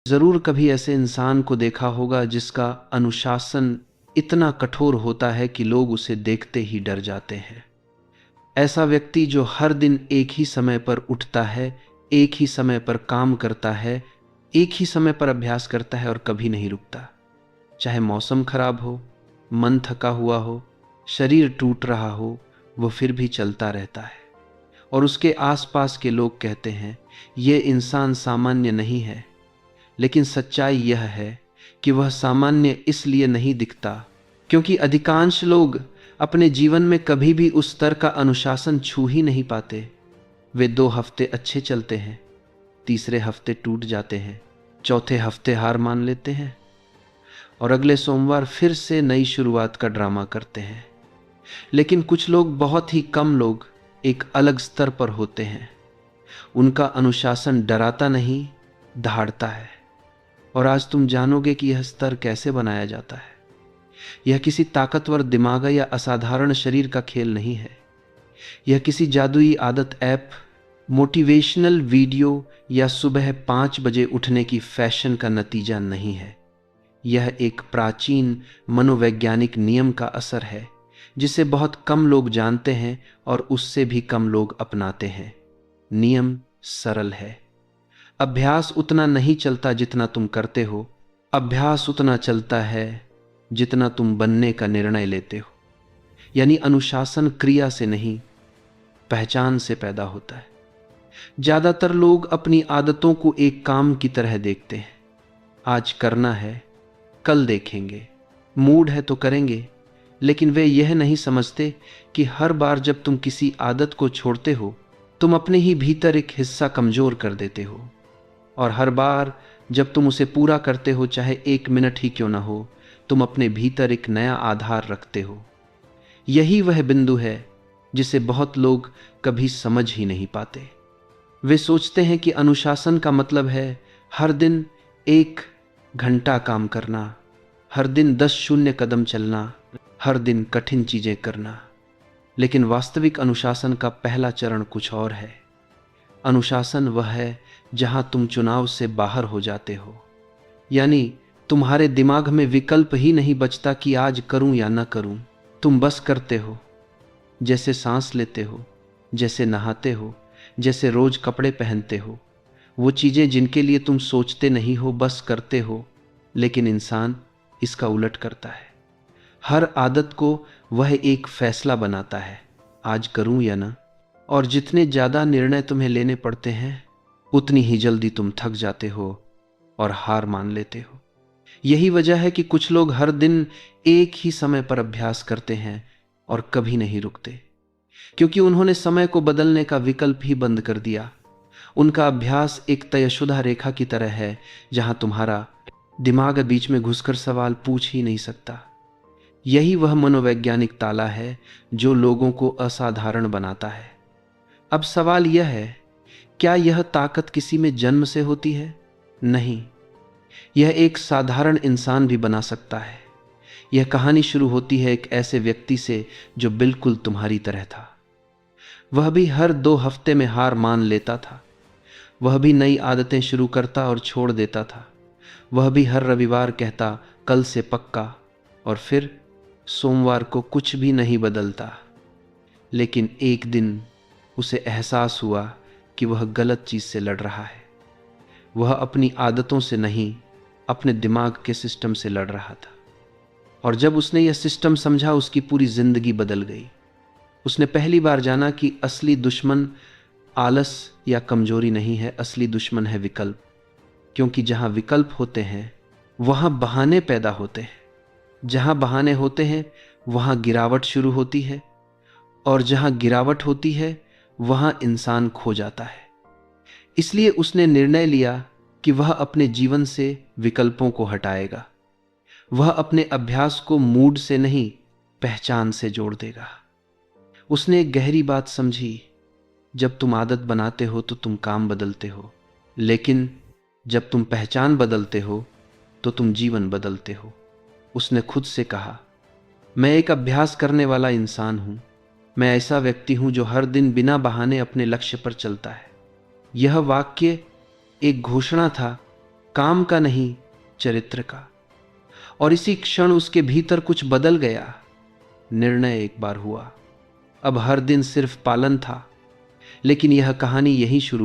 ज़रूर कभी ऐसे इंसान को देखा होगा जिसका अनुशासन इतना कठोर होता है कि लोग उसे देखते ही डर जाते हैं। ऐसा व्यक्ति जो हर दिन एक ही समय पर उठता है, एक ही समय पर काम करता है, एक ही समय पर अभ्यास करता है और कभी नहीं रुकता। चाहे मौसम खराब हो, मन थका हुआ हो, शरीर टूट रहा हो, वो फिर भी चलता रहता है। और उसके आसपास के लोग कहते हैं, ये इंसान सामान्य नहीं है। लेकिन सच्चाई यह है कि वह सामान्य इसलिए नहीं दिखता क्योंकि अधिकांश लोग अपने जीवन में कभी भी उस स्तर का अनुशासन छू ही नहीं पाते। वे 2 हफ्ते अच्छे चलते हैं, तीसरे हफ्ते टूट जाते हैं, चौथे हफ्ते हार मान लेते हैं और अगले सोमवार फिर से नई शुरुआत का ड्रामा करते हैं। लेकिन कुछ लोग, बहुत ही कम लोग, एक अलग स्तर पर होते हैं। उनका अनुशासन डराता नहीं, दहाड़ता है। और आज तुम जानोगे कि यह स्तर कैसे बनाया जाता है। यह किसी ताकतवर दिमाग या असाधारण शरीर का खेल नहीं है। यह किसी जादुई आदत ऐप, मोटिवेशनल वीडियो या सुबह 5 बजे उठने की फैशन का नतीजा नहीं है। यह एक प्राचीन मनोवैज्ञानिक नियम का असर है जिसे बहुत कम लोग जानते हैं और उससे भी कम लोग अपनाते हैं। नियम सरल है। अभ्यास उतना नहीं चलता जितना तुम करते हो, अभ्यास उतना चलता है जितना तुम बनने का निर्णय लेते हो। यानी अनुशासन क्रिया से नहीं, पहचान से पैदा होता है। ज्यादातर लोग अपनी आदतों को एक काम की तरह देखते हैं। आज करना है, कल देखेंगे, मूड है तो करेंगे। लेकिन वे यह नहीं समझते कि हर बार जब तुम किसी आदत को छोड़ते हो, तुम अपने ही भीतर एक हिस्सा कमजोर कर देते हो। और हर बार जब तुम उसे पूरा करते हो, चाहे 1 मिनट ही क्यों ना हो, तुम अपने भीतर एक नया आधार रखते हो। यही वह बिंदु है जिसे बहुत लोग कभी समझ ही नहीं पाते। वे सोचते हैं कि अनुशासन का मतलब है हर दिन 1 घंटा काम करना, हर दिन 10 शून्य कदम चलना, हर दिन कठिन चीजें करना। लेकिन वास्तविक अनुशासन का पहला चरण कुछ और है। अनुशासन वह है जहां तुम चुनाव से बाहर हो जाते हो। यानी तुम्हारे दिमाग में विकल्प ही नहीं बचता कि आज करूं या ना करूं। तुम बस करते हो। जैसे सांस लेते हो, जैसे नहाते हो, जैसे रोज कपड़े पहनते हो। वो चीजें जिनके लिए तुम सोचते नहीं हो, बस करते हो। लेकिन इंसान इसका उलट करता है। हर आदत को वह एक फैसला बनाता है, आज करूं या ना। और जितने ज्यादा निर्णय तुम्हें लेने पड़ते हैं, उतनी ही जल्दी तुम थक जाते हो और हार मान लेते हो। यही वजह है कि कुछ लोग हर दिन एक ही समय पर अभ्यास करते हैं और कभी नहीं रुकते, क्योंकि उन्होंने समय को बदलने का विकल्प ही बंद कर दिया। उनका अभ्यास एक तयशुदा रेखा की तरह है जहां तुम्हारा दिमाग बीच में घुसकर सवाल पूछ ही नहीं सकता। यही वह मनोवैज्ञानिक ताला है जो लोगों को असाधारण बनाता है। अब सवाल यह है, क्या यह ताकत किसी में जन्म से होती है? नहीं, यह एक साधारण इंसान भी बना सकता है। यह कहानी शुरू होती है एक ऐसे व्यक्ति से जो बिल्कुल तुम्हारी तरह था। वह भी हर 2 हफ्ते में हार मान लेता था। वह भी नई आदतें शुरू करता और छोड़ देता था। वह भी हर रविवार कहता, कल से पक्का, और फिर सोमवार को कुछ भी नहीं बदलता। लेकिन एक दिन उसे एहसास हुआ कि वह गलत चीज से लड़ रहा है। वह अपनी आदतों से नहीं, अपने दिमाग के सिस्टम से लड़ रहा था। और जब उसने यह सिस्टम समझा, उसकी पूरी जिंदगी बदल गई। उसने पहली बार जाना कि असली दुश्मन आलस या कमजोरी नहीं है, असली दुश्मन है विकल्प। क्योंकि जहां विकल्प होते हैं वहां बहाने पैदा होते हैं। जहां बहाने होते हैं वहां गिरावट शुरू होती है, और जहां गिरावट होती है वहां इंसान खो जाता है। इसलिए उसने निर्णय लिया कि वह अपने जीवन से विकल्पों को हटाएगा। वह अपने अभ्यास को मूड से नहीं, पहचान से जोड़ देगा। उसने एक गहरी बात समझी, जब तुम आदत बनाते हो तो तुम काम बदलते हो, लेकिन जब तुम पहचान बदलते हो तो तुम जीवन बदलते हो। उसने खुद से कहा, मैं एक अभ्यास करने वाला इंसान हूं। मैं ऐसा व्यक्ति हूं जो हर दिन बिना बहाने अपने लक्ष्य पर चलता है। यह वाक्य एक घोषणा था, काम का नहीं, चरित्र का। और इसी क्षण उसके भीतर कुछ बदल गया। निर्णय एक बार हुआ, अब हर दिन सिर्फ पालन था। लेकिन यह कहानी यहीं शुरू